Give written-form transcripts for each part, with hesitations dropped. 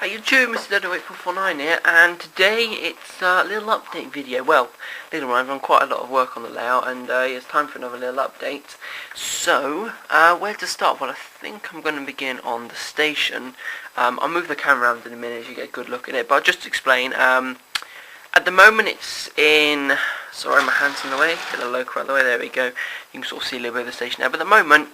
Hi YouTube, Mr. Dedo8449 here, and today it's a little update video. Well, I've done quite a lot of work on the layout, and it's time for another little update. So, where to start? Well, I think I'm going to begin on the station. I'll move the camera around in a minute so you get a good look at it, but I'll just explain. At the moment it's in... Sorry, my hand's in the way. Get the logo out of the way, there we go. You can sort of see a little bit of the station there, but at the moment,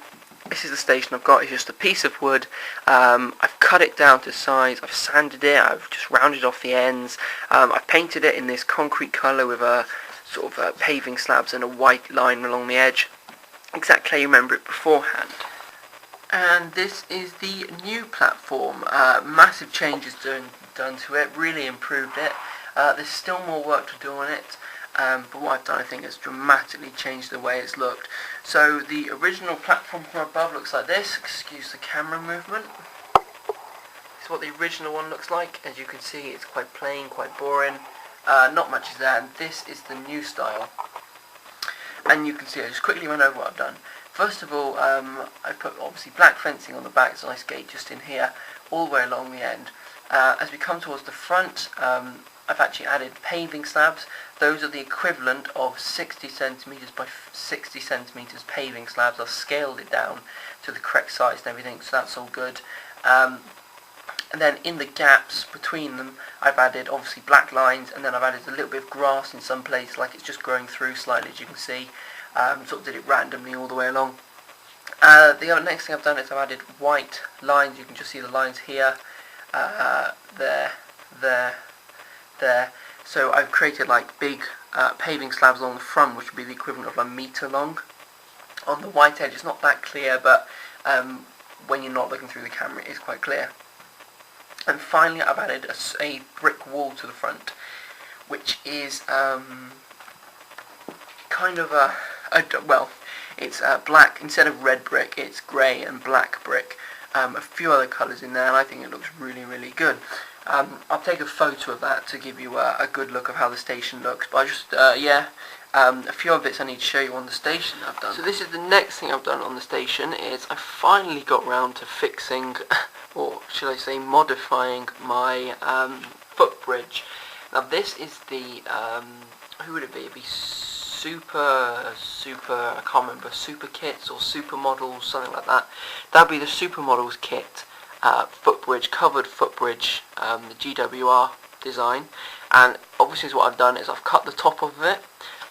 this is the station I've got. It's just a piece of wood. I've cut it down to size. I've sanded it. I've just rounded off the ends. I've painted it in this concrete colour with a sort of paving slabs and a white line along the edge. Exactly how you remember it beforehand. And this is the new platform. Massive changes done to it. Really improved it. There's still more work to do on it. But what I've done, I think, has dramatically changed the way it's looked. So the original platform from above looks like this. Excuse the camera movement. This is what the original one looks like. As you can see, it's quite plain, quite boring. Not much is there. And this is the new style. And you can see, I just quickly run over what I've done. First of all, I put obviously black fencing on the back. It's a nice gate just in here, all the way along the end. As we come towards the front, I've actually added paving slabs. Those are the equivalent of 60 centimeters by 60 centimeters paving slabs. I've scaled it down to the correct size and everything, so that's all good. And then in the gaps between them, I've added obviously black lines, and then I've added a little bit of grass in some places, like it's just growing through slightly, as you can see. Sort of did it randomly all the way along. The next thing I've done is I've added white lines. You can just see the lines here, there. So I've created like big paving slabs along the front, which would be the equivalent of a metre long. On the white edge, it's not that clear, but when you're not looking through the camera, it is quite clear. And finally, I've added a brick wall to the front, which is kind of well, it's black instead of red brick. It's grey and black brick. A few other colours in there, and I think it looks really, really good. I'll take a photo of that to give you a good look of how the station looks. But I just, a few of bits I need to show you on the station I've done. So this is the next thing I've done on the station, is I finally got round to fixing, or should I say modifying, my footbridge. Now this is the, who would it be? It'd be Super, I can't remember, Super Kits or Super Models, something like that. That'd be the Super Models kit. Footbridge, covered footbridge, the GWR design, and obviously what I've done is I've cut the top of it.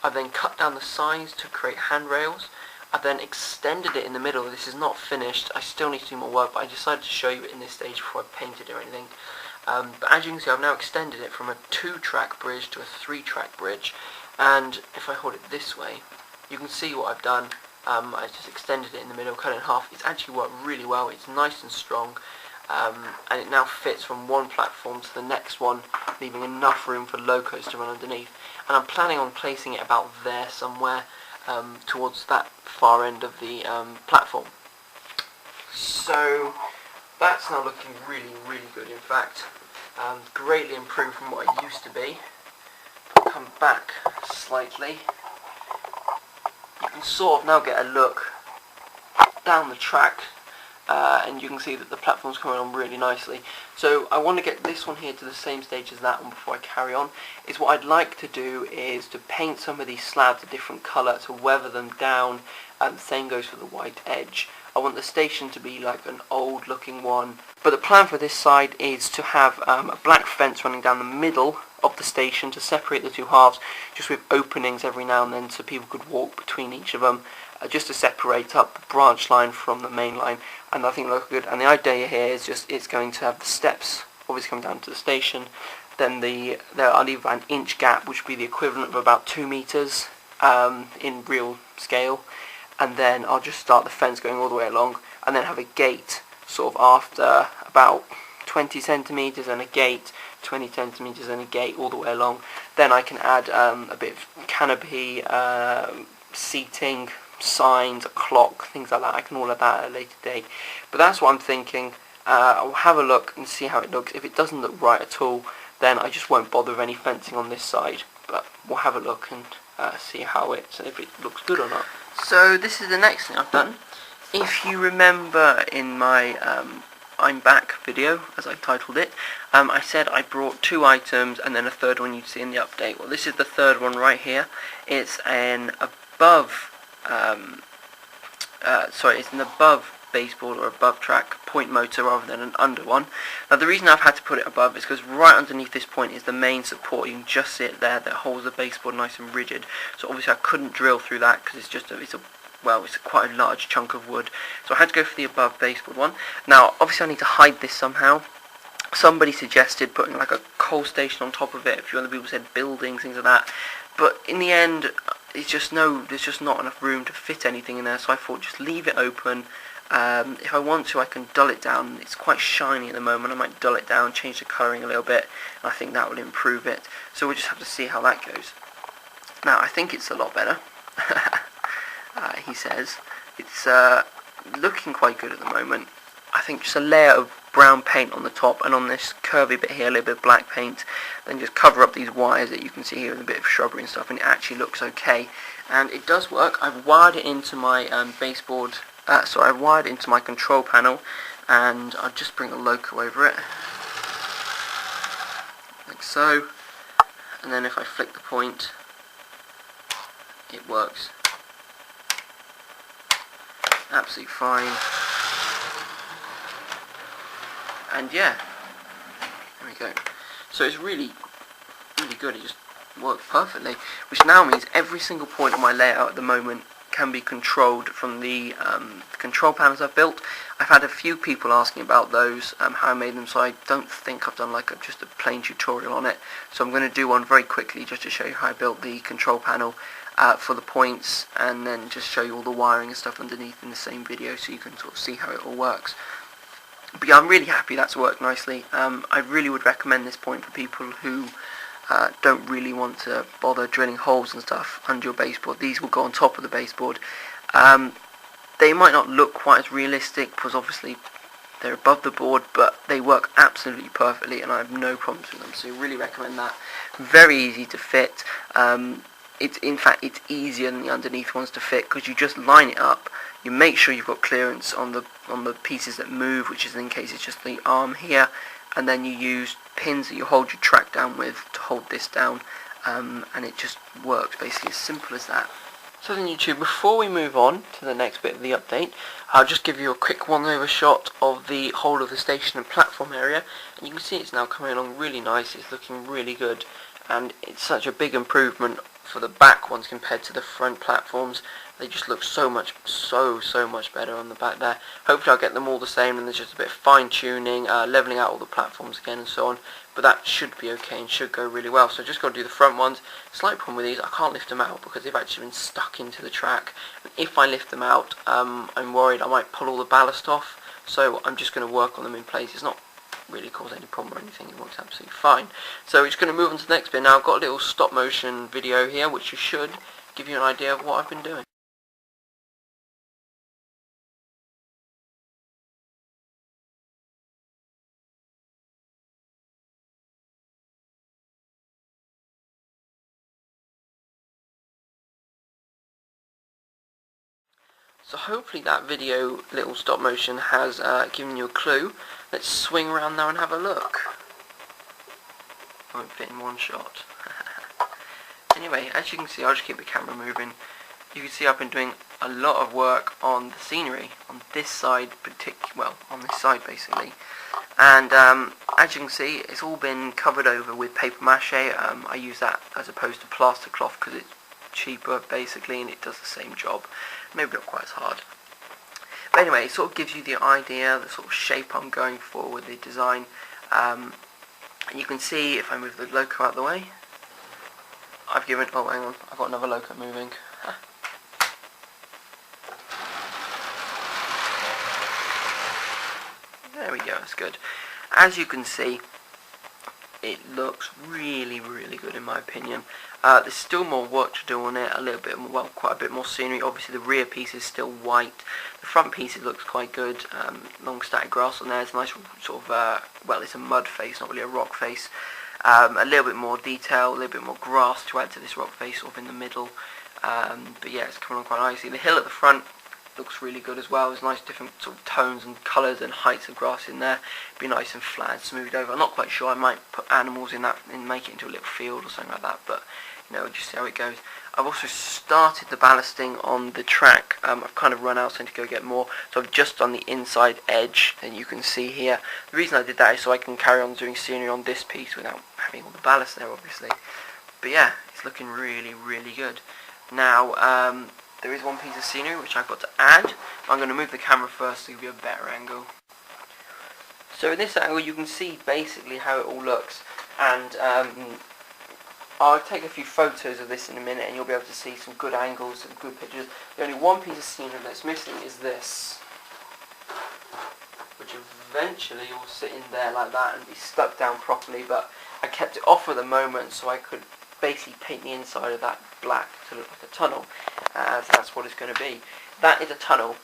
I've then cut down the sides to create handrails. I've then extended it in the middle. This is not finished. I still need to do more work, but I decided to show you it in this stage before I painted it or anything. But as you can see, I've now extended it from a 2-track bridge to a 3-track bridge, and if I hold it this way, you can see what I've done. I just extended it in the middle, cut it in half. It's actually worked really well. It's nice and strong, and it now fits from one platform to the next one, leaving enough room for locos to run underneath. And I'm planning on placing it about there somewhere, towards that far end of the platform. So that's now looking really, really good. In fact, greatly improved from what it used to be. I'll come back slightly. You can sort of now get a look down the track, and you can see that the platform's coming on really nicely. So I want to get this one here to the same stage as that one before I carry on. What I'd like to do is to paint some of these slabs a different colour to weather them down, and the same goes for the white edge. I want the station to be like an old looking one, but the plan for this side is to have a black fence running down the middle of the station to separate the two halves, just with openings every now and then so people could walk between each of them, just to separate up the branch line from the main line, and I think it looks good. And the idea here is just it's going to have the steps obviously come down to the station, then I'll leave an inch gap, which would be the equivalent of about 2 meters in real scale, and then I'll just start the fence going all the way along, and then have a gate sort of after about 20 centimeters and a gate, 20 centimeters and a gate all the way along. Then I can add a bit of canopy, seating, signs, a clock, things like that. I can all of that at a later date. But that's what I'm thinking. I'll have a look and see how it looks. If it doesn't look right at all, then I just won't bother with any fencing on this side. But we'll have a look and see if it looks good or not. So this is the next thing I've done. If you remember in my I'm back video, as I titled it. I said I brought 2 items and then a third one you'd see in the update. Well, this is the third one right here. It's an above, it's an above baseboard or above track point motor rather than an under one. Now the reason I've had to put it above is because right underneath this point is the main support. You can just see it there that holds the baseboard nice and rigid. So obviously I couldn't drill through that because it's quite a large chunk of wood. So I had to go for the above baseboard one. Now obviously I need to hide this somehow. Somebody suggested putting like a coal station on top of it. A few other people said buildings, things like that. But in the end, there's just not enough room to fit anything in there. So I thought just leave it open. If I want to, I can dull it down. It's quite shiny at the moment. I might dull it down, change the colouring a little bit, and I think that will improve it. So we'll just have to see how that goes. Now I think it's a lot better. He says it's looking quite good at the moment. I think just a layer of brown paint on the top and on this curvy bit here a little bit of black paint, then just cover up these wires that you can see here with a bit of shrubbery and stuff, and it actually looks okay, and it does work. I've wired it into my baseboard, I've wired it into my control panel, and I'll just bring a loco over it like so, and then if I flick the point it works absolutely fine. And yeah, there we go. So it's really good. It just works perfectly, which now means every single point on my layout at the moment can be controlled from the control panels I've built. I've had a few people asking about those, how I made them, so I don't think I've done like just a plain tutorial on it. So I'm going to do one very quickly just to show you how I built the control panel for the points, and then just show you all the wiring and stuff underneath in the same video so you can sort of see how it all works. But yeah, I'm really happy that's worked nicely. I really would recommend this point for people who don't really want to bother drilling holes and stuff under your baseboard. These will go on top of the baseboard. They might not look quite as realistic because obviously they're above the board, but they work absolutely perfectly and I have no problems with them, so I really recommend that. Very easy to fit. In fact it's easier than the underneath ones to fit because you just line it up. You make sure you've got clearance on the pieces that move, which is in case it's just the arm here, and then you use pins that you hold your track down with to hold this down, and it just works basically as simple as that. So then YouTube, before we move on to the next bit of the update, I'll just give you a quick one-over shot of the whole of the station and platform area, and you can see it's now coming along really nice. It's looking really good, and it's such a big improvement for the back ones compared to the front platforms. They just look so much better on the back there. Hopefully I'll get them all the same, and there's just a bit of fine tuning, leveling out all the platforms again and so on, but that should be okay and should go really well. So just got to do the front ones. Slight problem with these, I can't lift them out because they've actually been stuck into the track, and if I lift them out I'm worried I might pull all the ballast off, so I'm just going to work on them in place. It's not really cause any problem or anything, it works absolutely fine. So we're just going to move on to the next bit now. I've got a little stop motion video here which should give you an idea of what I've been doing. So hopefully that video, little stop motion, has given you a clue. Let's swing around now and have a look. Won't fit in one shot. Anyway, as you can see, I'll just keep the camera moving. You can see I've been doing a lot of work on the scenery, on this side on this side basically. And as you can see, it's all been covered over with paper mache. I use that as opposed to plaster cloth because it's cheaper basically, and it does the same job. Maybe not quite as hard. But anyway, it sort of gives you the idea, the sort of shape I'm going for with the design. And you can see, if I move the loco out of the way, oh hang on, I've got another loco moving. There we go, that's good. As you can see, it looks really good in my opinion. There's still more work to do on it, quite a bit more scenery. Obviously the rear piece is still white. The front piece, it looks quite good. Long static grass on there. It's a nice sort of, it's a mud face, not really a rock face. A little bit more detail, a little bit more grass to add to this rock face sort of in the middle. But yeah, it's coming on quite nicely. The hill at the front, looks really good as well. There's nice different sort of tones and colours and heights of grass in there. Be nice and flat and smoothed over. I'm not quite sure. I might put animals in that and make it into a little field or something like that, but just see how it goes. I've also started the ballasting on the track. I've kind of run out, so I need to go get more. So I've just done the inside edge, and you can see here. The reason I did that is so I can carry on doing scenery on this piece without having all the ballast there, obviously. But yeah, it's looking really, really good. Now, there is one piece of scenery which I've got to add. I'm going to move the camera first to give you a better angle. So in this angle you can see basically how it all looks, and I'll take a few photos of this in a minute and you'll be able to see some good angles and good pictures. The only one piece of scenery that's missing is this, which eventually will sit in there like that and be stuck down properly, but I kept it off at the moment so I could basically paint the inside of that black to look like a tunnel, as that's what it's going to be. That is a tunnel.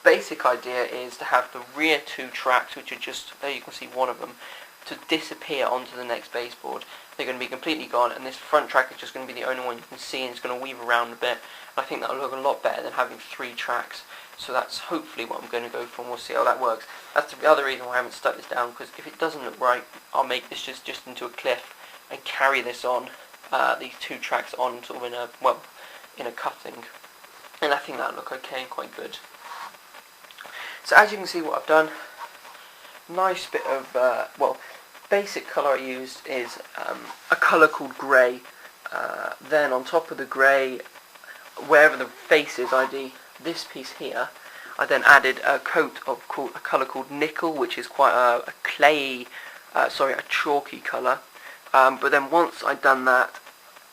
Basic idea is to have the rear two tracks, which are just, there you can see one of them, to disappear onto the next baseboard. They're going to be completely gone, and this front track is just going to be the only one you can see, and it's going to weave around a bit. I think that'll look a lot better than having 3 tracks, so that's hopefully what I'm going to go for, and we'll see how that works. That's the other reason why I haven't stuck this down, because if it doesn't look right, I'll make this just into a cliff and carry this on, these 2 tracks on sort of in a cutting, and I think that'll look okay and quite good. So as you can see what I've done, nice bit of, basic colour I used is a colour called grey. Then on top of the grey, wherever the face is, this piece here, I then added a coat of a colour called nickel, which is quite a chalky colour. But then once I'd done that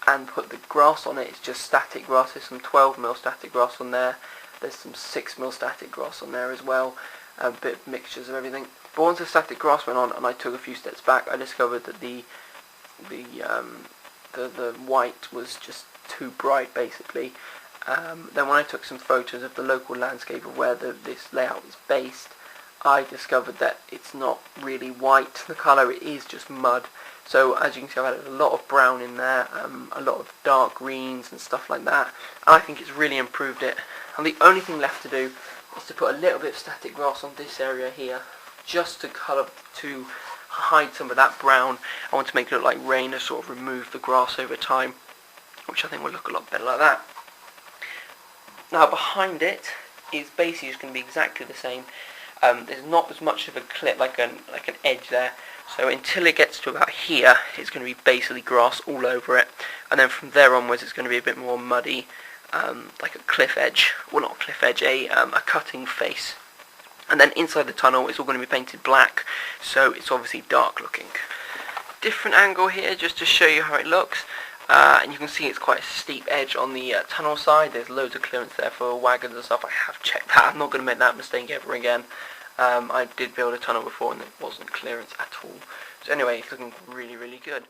and put the grass on it, it's just static grass. There's some 12mm static grass on there. There's some 6mm static grass on there as well. A bit of mixtures of everything. But once the static grass went on and I took a few steps back, I discovered that the white was just too bright, basically. Then when I took some photos of the local landscape of where this layout is based, I discovered that it's not really white, the colour, it is just mud. So as you can see, I've added a lot of brown in there, a lot of dark greens and stuff like that, and I think it's really improved it. And the only thing left to do is to put a little bit of static grass on this area here, just to hide some of that brown. I want to make it look like rain has sort of removed the grass over time, which I think will look a lot better like that. Now behind it is basically just going to be exactly the same. There's not as much of a clip, like an edge there. So until it gets to about here, it's going to be basically grass all over it, and then from there onwards, it's going to be a bit more muddy, like a cliff edge. Well, not a cliff edge, a cutting face. And then inside the tunnel, it's all going to be painted black, so it's obviously dark looking. Different angle here, just to show you how it looks. And you can see it's quite a steep edge on the tunnel side. There's loads of clearance there for wagons and stuff. I have checked that. I'm not going to make that mistake ever again. I did build a tunnel before and it wasn't clearance at all. So anyway, it's looking really, really good.